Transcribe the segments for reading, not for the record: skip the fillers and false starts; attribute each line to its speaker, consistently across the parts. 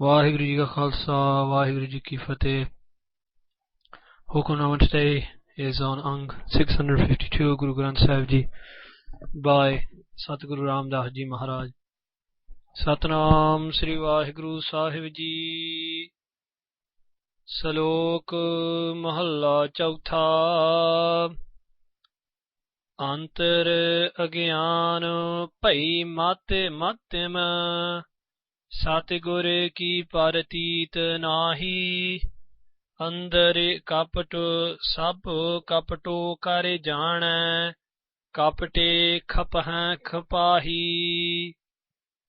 Speaker 1: Vaheguru Ji Ka Khalsa, Vaheguru Ji Ki Fateh. Hukamnaama today is on Ang 652 Guru Granth Sahib Ji by Satguru Ramdas Ji Maharaj. Satnam Sri Vaheguru Sahib Ji. SHALOK Mahalla Chautha. Antar Agyan Bhai Mate Matim Satgur ki Paratit Nahi. Andar Kapat Sab Kapato Kare Jana Kapate Khapah Khapahi.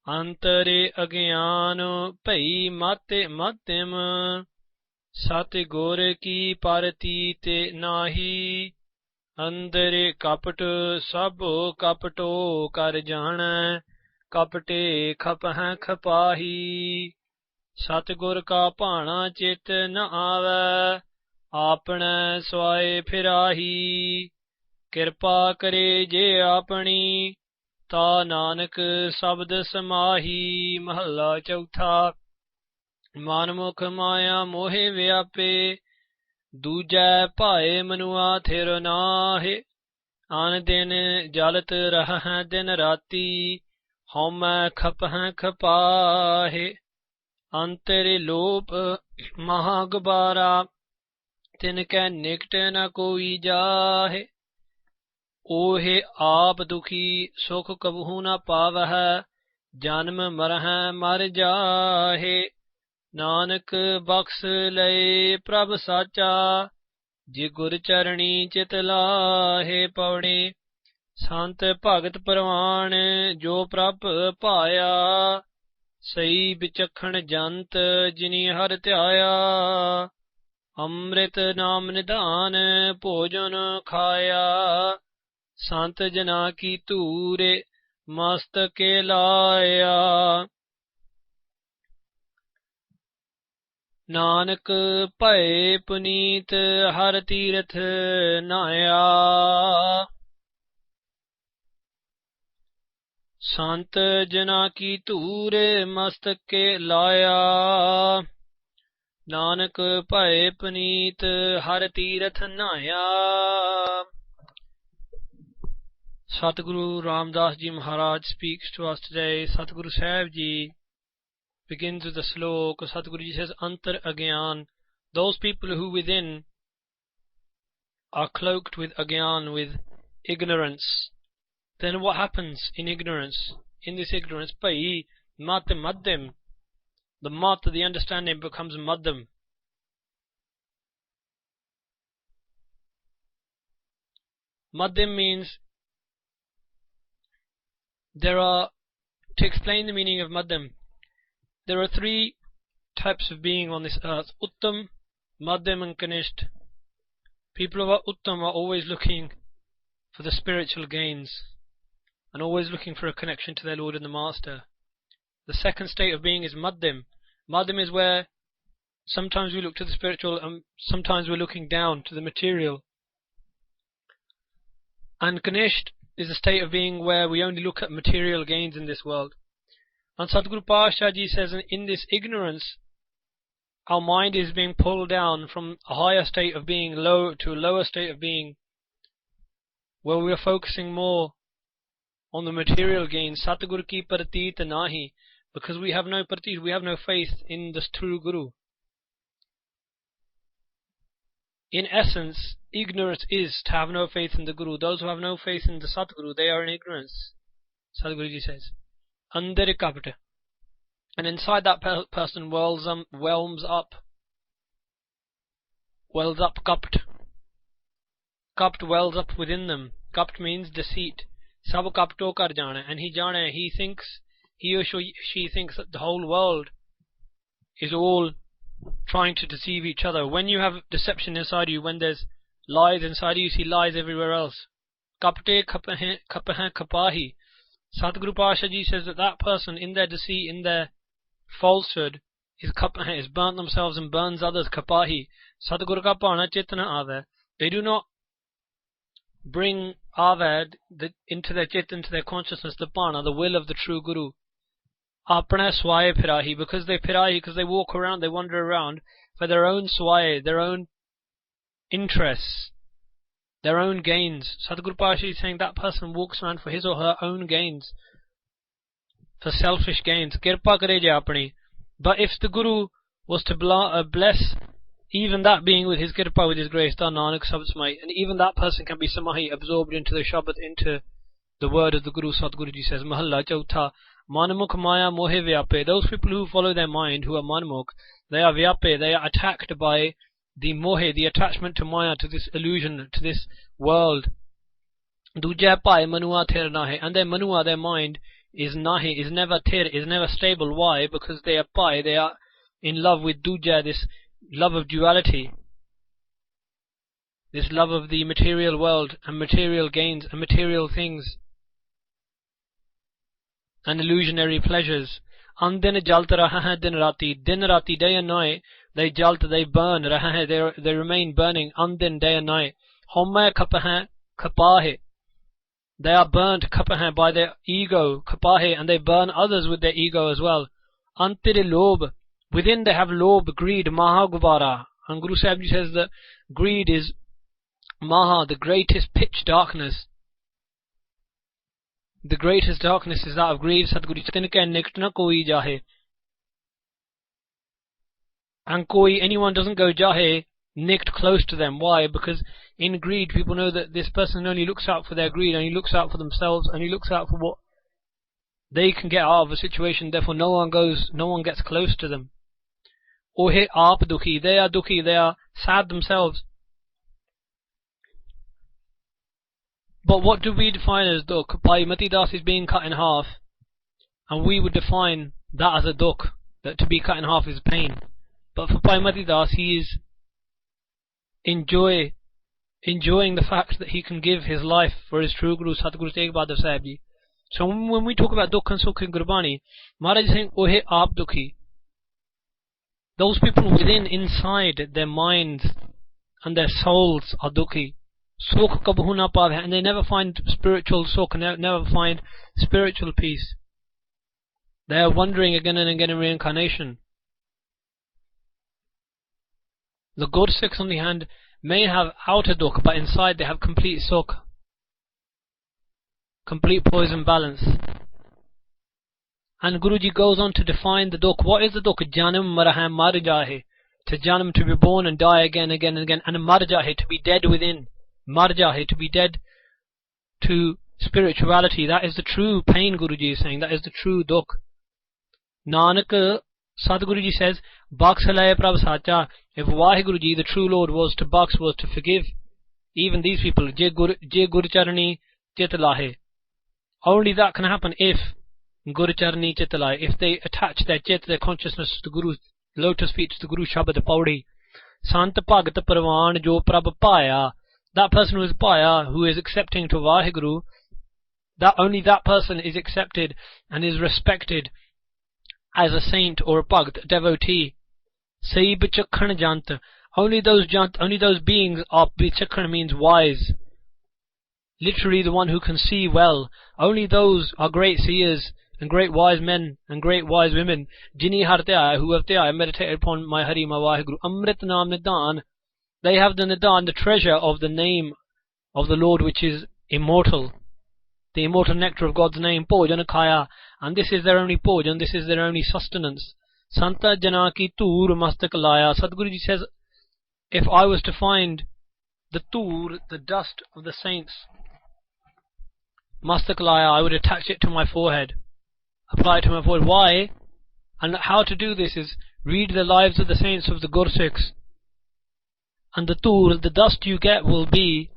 Speaker 1: Antare Agyan Bhai Mate Matim Satgur ki Paratit Nahi. Andar Kapat Sab Kapato Kar Jana Kapate Khapah Khapahi. Satgur ka bhana chit n ave apne swaye phirahi. Kirpa kare je apni ta Nanak sabd samahi. Mahalla Chautha. manmukh maya mohe vyape ਦੂਜੈ ਭਾਏ ਮਨੁਆ ਥਿਰ ਨਾਹਿ। ਆਨ ਦਿਨ ਜਲਤ ਰਹਿ ਦਿਨ ਰਾਤੀ ਹਉਮੈ ਖਪਹਿ ਖਪਾਹਿ। ਅੰਤਰਿ ਲੋਪ ਮਹਾ ਗਬਾਰਾ ਤਿਨ ਕੈ ਨਿਕਟ ਨ ਕੋਈ ਜਾਹਿ। ਓਹਿ ਆਪ ਦੁਖੀ ਸੁਖ ਕਬਹੂ ਨ ਪਾਵਹਿ ਜਨਮ ਮਰਹਿ ਮਰ ਜਾਹਿ। ਨਾਨਕ ਬਖਸ਼ ਲਏ ਪ੍ਰਭ ਸਾਚਾ ਜੇ ਗੁਰ ਚਰਣੀ ਚਿਤ ਲਾਹੇ। ਪੌੜੇ ਸੰਤ ਭਗਤ ਪ੍ਰਵਾਨ ਜੋ ਪ੍ਰਭ ਭਾਇਆ ਸਈ ਵਿਚਖਣ ਜੰਤ ਜਿਨੀ ਹਰਿ ਧਿਆਇਆ। ਅੰਮ੍ਰਿਤ ਨਾਮ ਨਿਧਾਨ ਭੋਜਨ ਖਾਇਆ ਸੰਤ ਜਨਾ ਕੀ ਧੂਰੇ ਮਸਤਕੇ ਲਾਇਆ। ਨਾਨਕ ਭਏ ਪੁਨੀਤ ਹਰ ਤੀਰਥ ਨਾਇਆ। ਸੰਤ ਜਨਾ ਕੀ ਧੂਰ ਮਸਤਕੇ ਲਾਇਆ। ਨਾਨਕ ਭਏ ਪੁਨੀਤ ਹਰ ਤੀਰਥ ਨਾਇਆ। Satguru Ramdas Ji Maharaj speaks to us today. Satguru Sahib Ji begins with the SHALOK. Satguru Ji says, Antar Agyan, those people who within are cloaked with Agyan, with ignorance. Then what happens in ignorance? In this ignorance, Bhai Mat Maddim, the Mat, the understanding, becomes Maddim. Maddim means to explain the meaning of Maddim, there are three types of being on this earth: Uttam, Madhyam and Kanisht. People who are Uttam are always looking for the spiritual gains and always looking for a connection to their Lord and the Master. The second state of being is Madhyam. Madhyam is where sometimes we look to the spiritual and sometimes we're looking down to the material. And Kanisht is a state of being where we only look at material gains in this world. And Satguru Pasha Ji says, in this ignorance, our mind is being pulled down from a higher state of being low to a lower state of being, where we are focusing more on the material gains. Satguru ki pratit nahi, because we have no pratit, we have no faith in this true Guru. In essence, ignorance is to have no faith in the Guru. Those who have no faith in the Satguru, they are in ignorance. Satguru Ji says, Andar Kapata. And inside that person wells up Kapt. Kapt wells up within them. Kapt means deceit. Sab Kapto kar jana. And he thinks, he or she thinks that the whole world is all trying to deceive each other. When you have deception inside you, when there's lies inside you see lies everywhere else. Kapte khapah khapahi. Satguru Pasha Ji says that person, in their deceit, in their falsehood, is burnt themselves and burns others. Kapahi. Satguru ka bhana chitna ave. They do not bring avad into their chit, into their consciousness, the bhana, the will of the true Guru. apna swaye phirahi, because they walk around, they wander around for their own swaye, their own interests, their own gains. Sadhguru Pasha is saying that person walks around for his or her own gains, for selfish gains. Kirpa kare je apni. But if the Guru was to bless even that being with his kirpa, with his grace, then Nanak Shabad Samai, and even that person can be samahi, absorbed into the Shabad, into the word of the Guru. Sadhguruji says, Mahalla Chautha, manmukh maya mohe vyape. Those people who follow their mind, who are manmukh, they are vyape, they are attacked by the mohe, the attachment to maya, to this illusion, to this world. Dujya pai manua thir nahe, and their manua, their mind, is nahi, is never thir, is never stable. Why? Because they are pai, they are in love with dujya, this love of duality, this love of the material world and material gains and material things and illusionary pleasures. Andin jalt raha hai din rati, day and night, they jalt, they burn, raha hai, they remain burning, andin, day and night. Homme kapahe, kapahe, they are burnt, kapahe, by their ego, kapahe, and they burn others with their ego as well. Antire lob, within they have lob, greed, maha gubara. And Guru Sahib Ji says that greed is maha, the greatest pitch darkness. The greatest darkness is that of greed. Sadhguru Tinke nikt na koi jahe. And anyone doesn't go jahe, nicked close to them. Why? Because in greed, people know that this person only looks out for their greed, only looks out for themselves, only looks out for what they can get out of a situation. Therefore, no one gets close to them. Ohe aap dukhi, they are sad themselves. But what do we define as dukh? Bhai Mati Das is being cut in half, and we would define that as a dukh, that to be cut in half is pain. But for Bhai Mati Das, he is enjoying the fact that he can give his life for his true Guru, Satguru Tegh Bahadur Sahib Ji. So when we talk about dukh and sukh in Gurbani, Maharaj is saying, Ohe aap dukhi. Those people within, inside their minds and their souls are dukhi. Sukh kabhu na paave, and they never find spiritual sukh, never find spiritual peace. They are wandering again and again in reincarnation. The Gursikhs, on the hand, may have outer dukh, but inside they have complete sukh, complete poison balance. And Guruji goes on to define the dukh. What is the dukh? Janam maraham mar jahe. To janam, to be born and die again, again and again. And mar jahe, to be dead within. Mar jahe, to be dead to spirituality. That is the true pain, Guruji is saying. That is the true dukh. Nanak, Sadhguruji says, Baks halaye prabh sacha. If Vaheguruji, the true Lord, was to baks, was to forgive even these people, je gur charani chit lahe. Only that can happen if Gur charani chit lahe, if they attach their chit, their consciousness to the Guru's lotus feet, to the Guru Shabad PAUREE. Sant bhagat parvan jo prabh paya. That person who is paya, who is accepting to Vaheguru, that only that person is accepted and is respected as a saint or a bhakt, a devotee. Sai bichakhan jant. Only those beings are, bichakhan means wise. Literally the one who can see well. Only those are great seers and great wise men and great wise women. Jini hartya, who have meditated upon my Hari, my Vaheguru. Amrit Naam Nidan. They have the Nidan, the treasure of the name of the Lord, which is immortal. The immortal nectar of God's name, Pojan Khaya. And this is their only Pojan, this is their only sustenance. Santa Jana ki Tur Mastak Laya. Sadhguruji says, if I was to find the Tur, the dust of the saints, Mastak Laya, I would attach it to my forehead. Apply it to my forehead. Why? And how to do this is read the lives of the saints of the Gursikhs. And the Tur, the dust you get, will be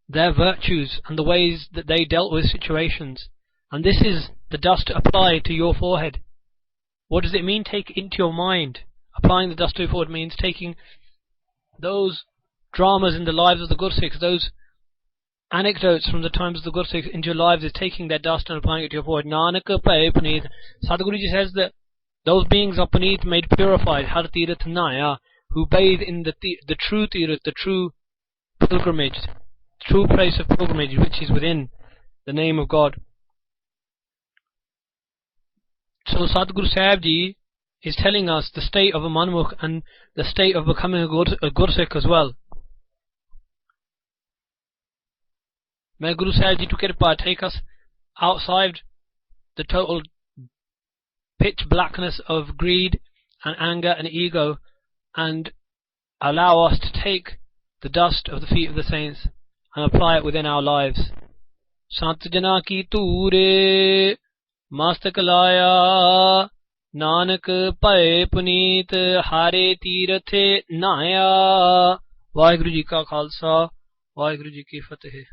Speaker 1: their virtues and the ways that they dealt with situations. And this is the dust to apply to your forehead. What does it mean? Take it into your mind. Applying the dust to your forehead means taking those dramas in the lives of the Gursikhs, those anecdotes from the times of the Gursikhs into your lives, is taking their dust and applying it to your forehead. Nanak Pae Paneet. Sadhguruji says that those beings are Paneet, made purified, Har Tirat Naya, who bathe in the true Tirat, the true pilgrimage, the true place of pilgrimage, which is within the name of God. So Sadguru Sahib Ji is telling us the state of a manmukh and the state of becoming a Gursikh as well. May Guru Sahib Ji to Kirpa take us outside the total pitch blackness of greed and anger and ego, and allow us to take the dust of the feet of the saints and apply it within our lives. Sant jana ki toore mastak laya, Nanak pae puneet hare teerathe naya. Vaheguru Ji ka Khalsa, Vaheguru Ji ki Fateh.